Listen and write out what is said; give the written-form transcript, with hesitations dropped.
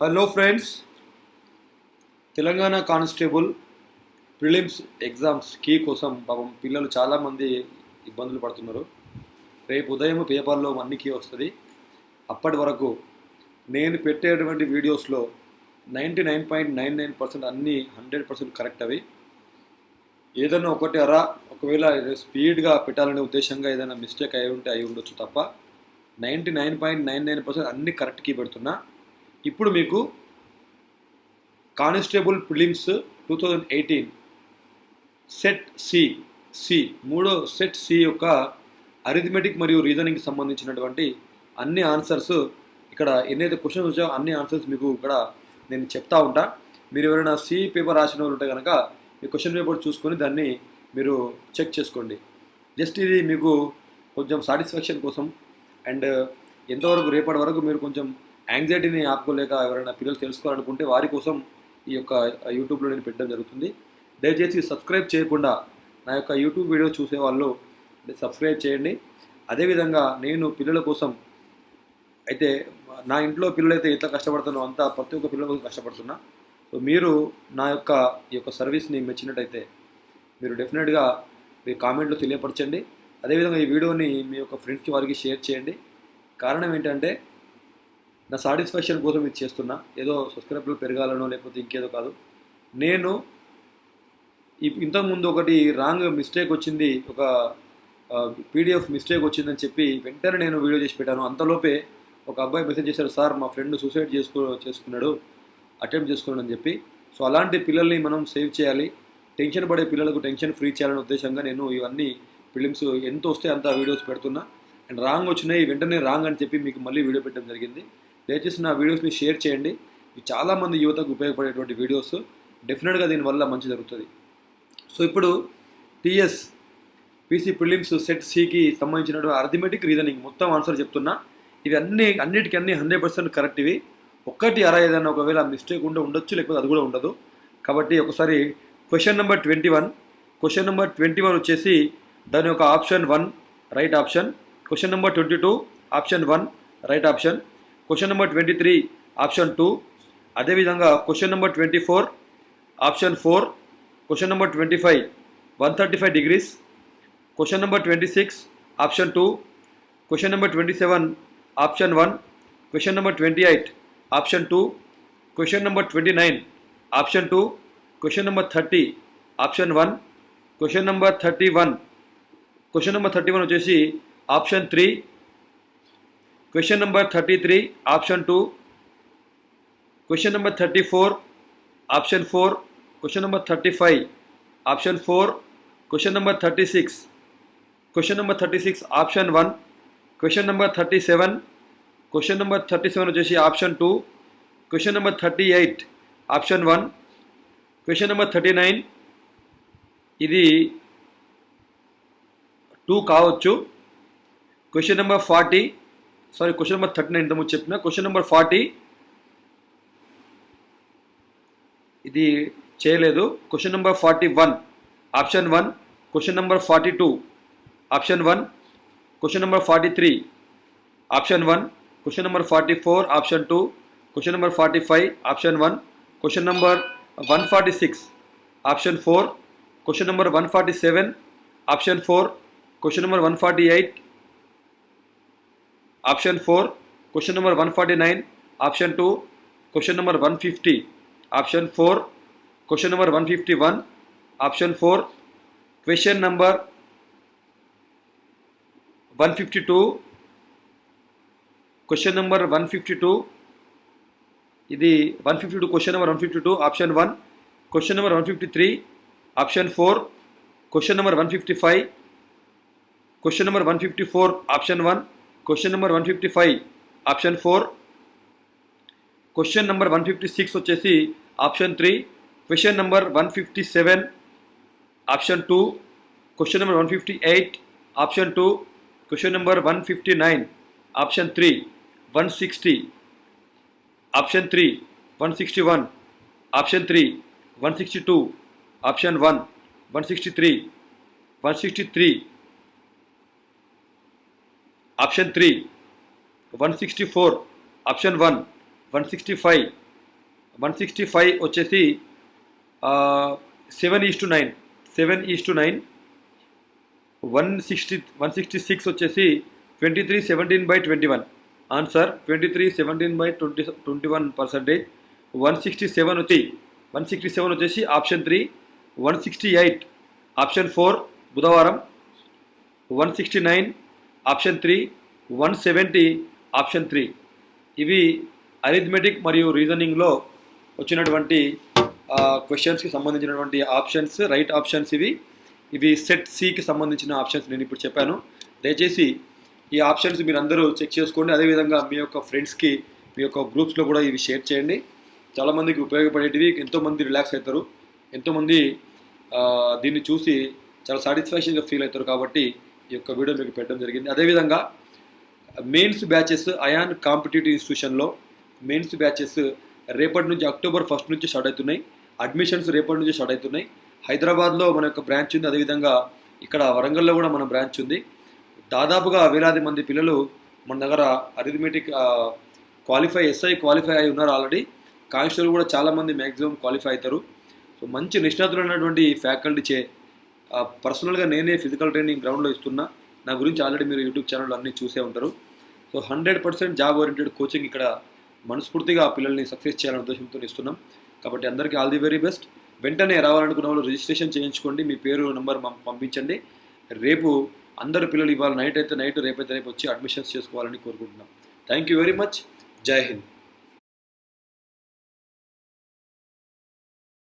Hello friends, Telangana constable prelims exams key కోసం పాపం పిల్లలు చాలామంది ఇబ్బందులు పడుతున్నారు. రేపు ఉదయం పేపర్లో అన్ని కీ వస్తుంది. అప్పటి వరకు నేను పెట్టేటువంటి వీడియోస్లో 99.99% అన్నీ 100% కరెక్ట్. అవి ఏదైనా ఒకటి ఒకవేళ స్పీడ్గా పెట్టాలనే ఉద్దేశంగా ఏదైనా మిస్టేక్ అయి ఉంటే అయి ఉండొచ్చు తప్ప 99.99% అన్ని కరెక్ట్ కీ పెడుతున్నా. ఇప్పుడు మీకు కానిస్టేబుల్ ప్రిలిమ్స్ 2018 సెట్ సి మూడో సెట్ సి యొక్క అరిథమెటిక్ మరియు రీజనింగ్కి సంబంధించినటువంటి అన్ని ఆన్సర్స్ ఇక్కడ ఎన్నైతే క్వశ్చన్స్ వచ్చాయో అన్ని ఆన్సర్స్ మీకు ఇక్కడ నేను చెప్తా ఉంటా. మీరు ఎవరైనా సి పేపర్ రాసిన వాళ్ళు ఉంటే కనుక ఈ క్వశ్చన్ పేపర్ చూసుకొని దాన్ని మీరు చెక్ చేసుకోండి. జస్ట్ ఇది మీకు కొంచెం సాటిస్ఫాక్షన్ కోసం అండ్ ఎంతవరకు రేపటి వరకు మీరు కొంచెం యాంగ్జైటీని ఆపుకోలేక ఎవరైనా పిల్లలు తెలుసుకోవాలనుకుంటే వారి కోసం ఈ యొక్క యూట్యూబ్లో నేను పెట్టడం జరుగుతుంది. దయచేసి సబ్స్క్రైబ్ చేయకుండా నా యొక్క యూట్యూబ్ వీడియో చూసే వాళ్ళు సబ్స్క్రైబ్ చేయండి. అదేవిధంగా నేను పిల్లల కోసం అయితే నా ఇంట్లో పిల్లలైతే ఎంత కష్టపడుతున్నో అంతా ప్రతి ఒక్క పిల్లల కోసం కష్టపడుతున్నా. సో మీరు నా యొక్క ఈ యొక్క సర్వీస్ని మెచ్చినట్టయితే మీరు డెఫినెట్గా మీ కామెంట్లో తెలియపరచండి. అదేవిధంగా ఈ వీడియోని మీ యొక్క ఫ్రెండ్స్కి వారికి షేర్ చేయండి. కారణం ఏంటంటే నా సాటిస్ఫాక్షన్ కోసం ఇది చేస్తున్నా, ఏదో సబ్స్క్రైబర్లు పెరగాలనో లేకపోతే ఇంకేదో కాదు. నేను ఇంతకుముందు ఒకటి రాంగ్ మిస్టేక్ వచ్చింది, ఒక పీడిఎఫ్ మిస్టేక్ వచ్చిందని చెప్పి వెంటనే నేను వీడియో చేసి పెట్టాను. అంతలోపే ఒక అబ్బాయి మెసేజ్ చేశారు, సార్ మా ఫ్రెండ్ సూసైడ్ చేసుకున్నాడు, అటెంప్ట్ చేసుకున్నాడు అని చెప్పి. సో అలాంటి పిల్లల్ని మనం సేవ్ చేయాలి, టెన్షన్ పడే పిల్లలకు టెన్షన్ ఫ్రీ చేయాలనే ఉద్దేశంగా నేను ఇవన్నీ ఫిలిమ్స్ ఎంత వస్తే అంత వీడియోస్ పెడుతున్నా. అండ్ రాంగ్ వచ్చినాయి వెంటనే రాంగ్ అని చెప్పి మీకు మళ్ళీ వీడియో పెట్టడం జరిగింది. దయచేసి నా వీడియోస్ని షేర్ చేయండి. ఇవి చాలామంది యువతకు ఉపయోగపడేటువంటి వీడియోస్. డెఫినెట్గా దీనివల్ల మంచి జరుగుతుంది. సో ఇప్పుడు పీసీ ప్రిలిమ్స్ సెట్ సికి సంబంధించినటువంటి అర్థమెటిక్ రీజనింగ్ మొత్తం ఆన్సర్ చెప్తున్నా. ఇవి అన్నిటికీ 100% కరెక్ట్. ఇవి ఒక్కటి ఏదైనా ఒకవేళ మిస్టేక్ ఉండొచ్చు, లేకపోతే అది కూడా ఉండదు. కాబట్టి ఒకసారి క్వశ్చన్ నెంబర్ 21 వచ్చేసి దాని యొక్క option 1 right option. Question number 22 option 1 right option. Question number 23 option 2. అదేవిధంగా question number 24 option 4. Question number 25 135 degrees. Question number 26 option 2. Question number 27 option 1. Question number 28 option 2. Question number 29 option 2. Question number 30 option 1. Question number 31 వచ్చేసి option 3. Question number 33 option 2. Question number 34 option 4. Question number 35 option 4. Question number 36 option 1. Question number 37 వచ్చేసి option 2. Question number 38 option 1. Question number 39 ఇది 2 కావచ్చు. Question number 39 ఇంతకుముందు చెప్పిన. Question number 40 ఇది చేయలేదు. Question number 41 option 1. Question number 42 option 1. Question number 43 option 1. Question number 44 option 2. Question number 45 option 1. Question number 146 option 4. Question number 147 option 4. Question number 148 option 4. Question number 149 option 2. Question number 150 option 4. Question number 151 option 4. Question number 152. Question number 152 ఇది 152. Question number 152 option 1. Question number 153 option 4. Question number 155 question number 154 option 1. Question number 155 option 4. Question number 156 వచ్చేసి option 3. Question number 157 option 2. Question number 158 option 2. Question number 159 option 3. 160 option 3. 161 option 3. 162 option 1. 163 option 3. 164 option 1. 165 165 వచ్చేసి 7:9, 7:9. 166 వచ్చేసి 23:17/21. Answer 23:17/21%. 167 వచ్చేసి option 3. 168 option 4 బుధవారం. 169 option 3. 170 option 3. ఇవి arithmetic మరియు రీజనింగ్లో వచ్చినటువంటి క్వశ్చన్స్కి సంబంధించినటువంటి ఆప్షన్స్, రైట్ ఆప్షన్స్. ఇవి సెట్ సికి సంబంధించిన ఆప్షన్స్ నేను ఇప్పుడు చెప్పాను. దయచేసి ఈ ఆప్షన్స్ మీరు అందరూ చెక్ చేసుకోండి. అదేవిధంగా మీ యొక్క ఫ్రెండ్స్కి, మీ యొక్క గ్రూప్స్లో కూడా ఇవి షేర్ చేయండి. చాలామందికి ఉపయోగపడేటివి, ఎంతోమంది రిలాక్స్ అవుతారు, ఎంతోమంది దీన్ని చూసి చాలా సాటిస్ఫాక్షన్గా ఫీల్ అవుతారు. కాబట్టి ఈ యొక్క వీడియో మీకు పెట్టడం జరిగింది. అదేవిధంగా మెయిన్స్ బ్యాచెస్ అయాన్ కాంపిటేటివ్ ఇన్స్టిట్యూషన్లో మెయిన్స్ బ్యాచెస్ రేపటి నుంచి అక్టోబర్ 1 నుంచి స్టార్ట్ అవుతున్నాయి. అడ్మిషన్స్ రేపటి నుంచి స్టార్ట్ అవుతున్నాయి. హైదరాబాద్లో మన యొక్క బ్రాంచ్ ఉంది. అదేవిధంగా ఇక్కడ వరంగల్లో కూడా మన బ్రాంచ్ ఉంది. దాదాపుగా వేలాది మంది పిల్లలు మన దగ్గర అరిథమెటిక్ ఎస్ఐ క్వాలిఫై అయి ఉన్నారు ఆల్రెడీ. కానిస్టేబుల్ కూడా చాలామంది మ్యాక్సిమం క్వాలిఫై అవుతారు. సో మంచి నిష్ణాతులైనటువంటి ఫ్యాకల్టీ పర్సనల్గా నేనే ఫిజికల్ ట్రైనింగ్ గ్రౌండ్లో ఇస్తున్నా. నా గురించి ఆల్రెడీ మీరు యూట్యూబ్ ఛానల్లో అన్నీ చూసే ఉంటారు. సో 100% జాబ్ ఓరియంటెడ్ కోచింగ్ ఇక్కడ మనస్ఫూర్తిగా పిల్లల్ని సక్సెస్ చేయాలనే ఉద్దేశంతో ఇస్తున్నాం. కాబట్టి అందరికీ ఆల్ ది వెరీ బెస్ట్. వెంటనే రావాలనుకున్న వాళ్ళు రిజిస్ట్రేషన్ చేయించుకోండి, మీ పేరు నెంబర్ పంపించండి. రేపు అందరు పిల్లలు ఇవాళ నైట్ అయితే నైట్, రేపైతే రేపు వచ్చి అడ్మిషన్స్ చేసుకోవాలని కోరుకుంటున్నాం. Thank you very much. జై హింద్.